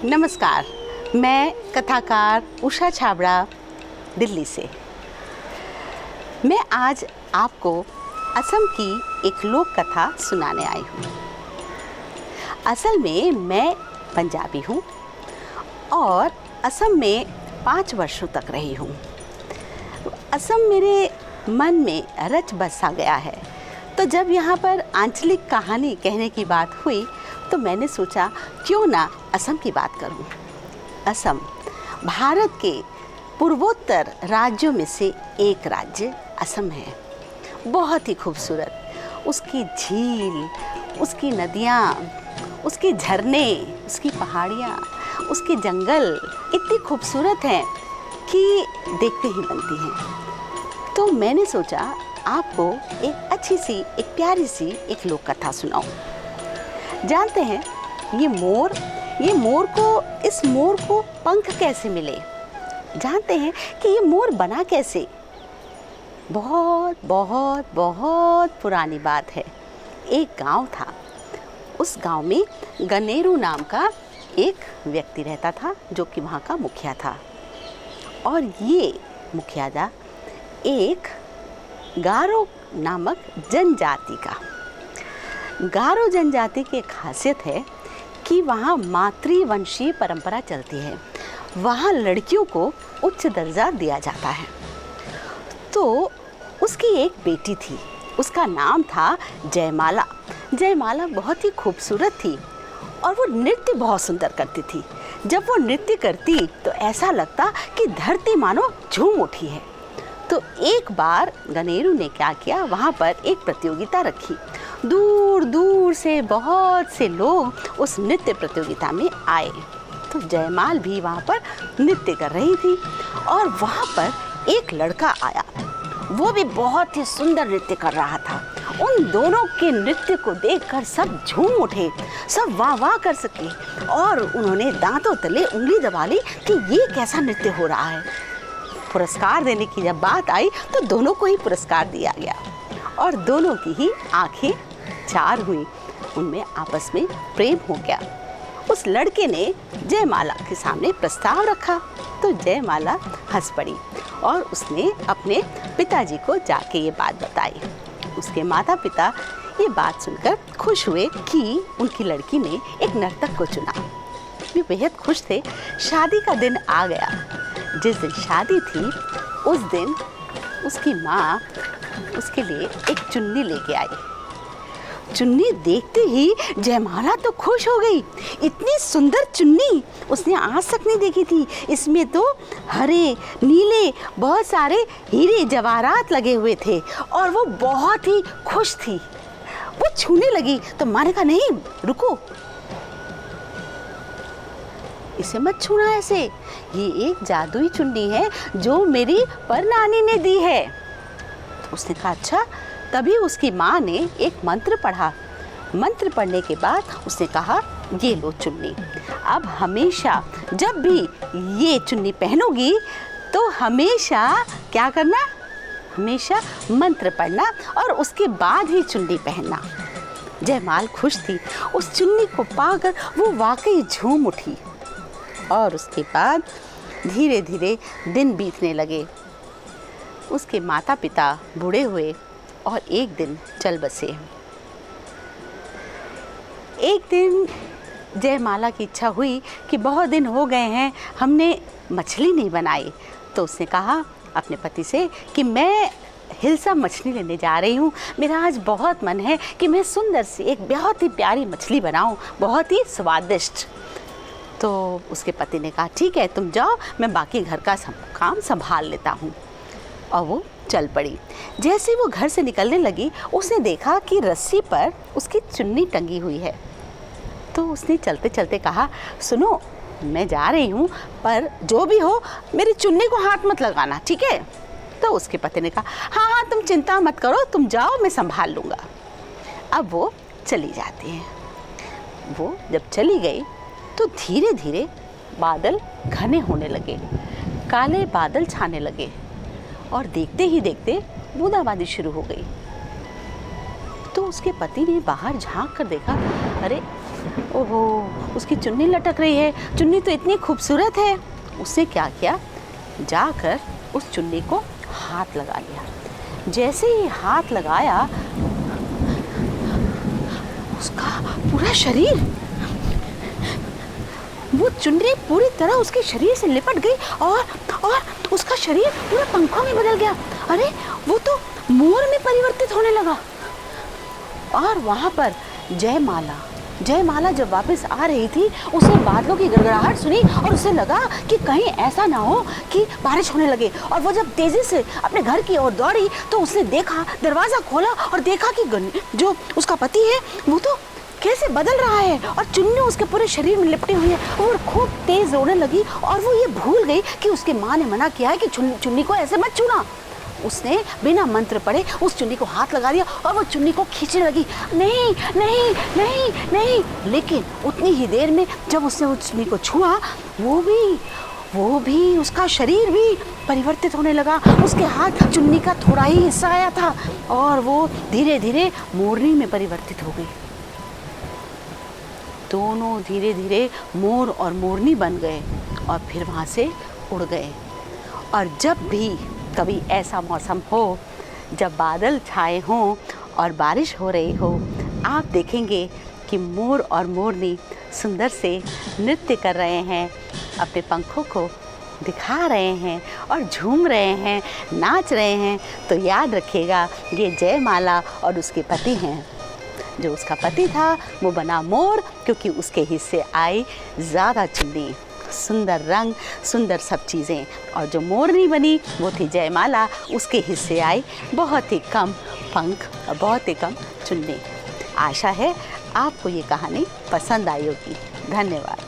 नमस्कार, मैं कथाकार उषा छाबड़ा दिल्ली से। मैं आज आपको असम की एक लोक कथा सुनाने आई हूँ। असल में मैं पंजाबी हूँ और असम में 5 वर्षों तक रही हूँ। असम मेरे मन में रच बसा गया है, तो जब यहाँ पर आंचलिक कहानी कहने की बात हुई तो मैंने सोचा क्यों ना असम की बात करूं। असम भारत के पूर्वोत्तर राज्यों में से एक राज्य असम है। बहुत ही खूबसूरत, उसकी झील, उसकी नदियाँ, उसके झरने, उसकी पहाड़ियाँ, उसके जंगल इतनी खूबसूरत हैं कि देखते ही बनती हैं। तो मैंने सोचा आपको एक अच्छी सी, एक प्यारी सी एक लोक कथा सुनाऊं। जानते हैं ये मोर को पंख कैसे मिले? जानते हैं कि ये मोर बना कैसे? बहुत बहुत बहुत पुरानी बात है। एक गांव था। उस गांव में गनेरू नाम का एक व्यक्ति रहता था जो कि वहाँ का मुखिया था। और ये मुखिया एक गारो नामक जनजाति का। गारो जनजाति की एक खासियत है कि वहाँ मातृवंशीय परंपरा चलती है। वहाँ लड़कियों को उच्च दर्जा दिया जाता है। तो उसकी एक बेटी थी, उसका नाम था जयमाला। जयमाला बहुत ही खूबसूरत थी और वो नृत्य बहुत सुंदर करती थी। जब वो नृत्य करती तो ऐसा लगता कि धरती मानो झूम उठी है। तो एक बार गनेरू ने क्या किया, वहाँ पर एक प्रतियोगिता रखी। दूर दूर से बहुत से लोग उस नृत्य प्रतियोगिता में आए। तो जयमाल भी वहाँ पर नृत्य कर रही थी और वहाँ पर एक लड़का आया। वो भी बहुत ही सुंदर नृत्य कर रहा था। उन दोनों के नृत्य को देखकर सब झूम उठे, सब वाह वाह कर सके और उन्होंने दांतों तले उंगली दबा ली कि ये कैसा नृत्य हो रहा है। पुरस्कार देने की जब बात आई तो दोनों को ही पुरस्कार दिया गया और दोनों की ही आंखें चार हुई। उनमें आपस में प्रेम हो गया। उस लड़के ने जयमाला के सामने प्रस्ताव रखा तो जयमाला हंस पड़ी और उसने अपने पिताजी को जाके ये बात बताई। उसके माता पिता ये बात सुनकर खुश हुए कि उनकी लड़की ने एक नर्तक को चुना। वे बेहद खुश थे। शादी का दिन आ गया। जिस दिन शादी थी उस दिन उसकी माँ उसके लिए एक चुन्नी लेके आई। चुन्नी देखते ही जयमाला तो खुश हो गई। इतनी सुंदर चुन्नी उसने आज तक नहीं देखी थी। इसमें तो हरे नीले बहुत सारे हीरे जवाहरात लगे हुए थे और वो बहुत ही खुश थी। वो छूने लगी तो माँ ने कहा नहीं रुको, इसे मत छूना ऐसे, ये एक जादुई चुन्नी है जो मेरी परनानी ने दी है। तो उसने कहा अच्छा। तभी उसकी माँ ने एक मंत्र पढ़ा। मंत्र पढ़ने के बाद उसने कहा ये लो चुन्नी, अब हमेशा जब भी ये चुन्नी पहनोगी तो हमेशा क्या करना, हमेशा मंत्र पढ़ना और उसके बाद ही चुन्नी पहनना। जयमाल खुश थी। उस चुन्नी को पाकर वो वाकई झूम उठी और उसके बाद धीरे धीरे दिन बीतने लगे। उसके माता पिता बूढ़े हुए और एक दिन चल बसे। एक दिन जयमाला की इच्छा हुई कि बहुत दिन हो गए हैं हमने मछली नहीं बनाई। तो उसने कहा अपने पति से कि मैं हिल्सा मछली लेने जा रही हूँ। मेरा आज बहुत मन है कि मैं सुंदर सी एक बहुत ही प्यारी मछली बनाऊँ, बहुत ही स्वादिष्ट। तो उसके पति ने कहा ठीक है तुम जाओ, मैं बाकी घर का काम संभाल लेता हूँ। और वो चल पड़ी। जैसे वो घर से निकलने लगी उसने देखा कि रस्सी पर उसकी चुन्नी टंगी हुई है। तो उसने चलते चलते कहा सुनो मैं जा रही हूँ पर जो भी हो मेरी चुन्नी को हाथ मत लगाना, ठीक है? तो उसके पति ने कहा हाँ हाँ तुम चिंता मत करो, तुम जाओ मैं संभाल लूँगा। अब वो चली जाती है। वो जब चली गई तो धीरे धीरे बादल घने होने लगे, काले बादल छाने लगे और देखते ही देखते बूंदाबांदी शुरू हो गई। तो उसके पति ने बाहर झांक कर देखा, अरे ओहो, उसकी चुन्नी लटक रही है। चुन्नी तो इतनी खूबसूरत है। उसने क्या किया, जाकर उस चुन्नी को हाथ लगा लिया। जैसे ही हाथ लगाया, उसका पूरा शरीर, वो चुन्नी पूरी तरह उसके शरीर से लिपट गई और उसका शरीर पूरा पंखों में बदल गया। अरे, वो तो मोर में परिवर्तित होने लगा। और वहाँ पर जयमाला जब वापस आ रही थी, उसे बादलों की गड़गड़ाहट सुनी और उसे लगा कि कहीं ऐसा ना हो कि बारिश होने लगे। और वो जब तेजी से अपने घर की ओर दौड़ी तो उसने देखा, दरवाज़ा खोला और देखा कि जो उसका पति है वो तो कैसे बदल रहा है और चुन्नी उसके पूरे शरीर में लिपटी हुई है और खूब तेज रोने लगी। और वो ये भूल गई कि उसकी माँ ने मना किया है कि चुन्नी को ऐसे मत छूना। उसने बिना मंत्र पढ़े उस चुन्नी को हाथ लगा दिया और वो चुन्नी को खींचने लगी। नहीं नहीं नहीं नहीं। लेकिन उतनी ही देर में जब उसने उस चुन्नी को छुआ, वो भी उसका शरीर भी परिवर्तित होने लगा। उसके हाथ चुन्नी का थोड़ा ही हिस्सा आया था और वो धीरे धीरे मोरनी में परिवर्तित हो गई। दोनों धीरे धीरे मोर और मोरनी बन गए और फिर वहाँ से उड़ गए। और जब भी कभी ऐसा मौसम हो, जब बादल छाए हों और बारिश हो रही हो, आप देखेंगे कि मोर और मोरनी सुंदर से नृत्य कर रहे हैं, अपने पंखों को दिखा रहे हैं और झूम रहे हैं, नाच रहे हैं। तो याद रखिएगा, ये जयमाला और उसके पति हैं। जो उसका पति था वो बना मोर, क्योंकि उसके हिस्से आई ज़्यादा चुन्नी, सुंदर रंग, सुंदर सब चीज़ें। और जो मोरनी बनी वो थी जयमाला, उसके हिस्से आई बहुत ही कम पंख और बहुत ही कम चुन्नी। आशा है आपको ये कहानी पसंद आई होगी। धन्यवाद।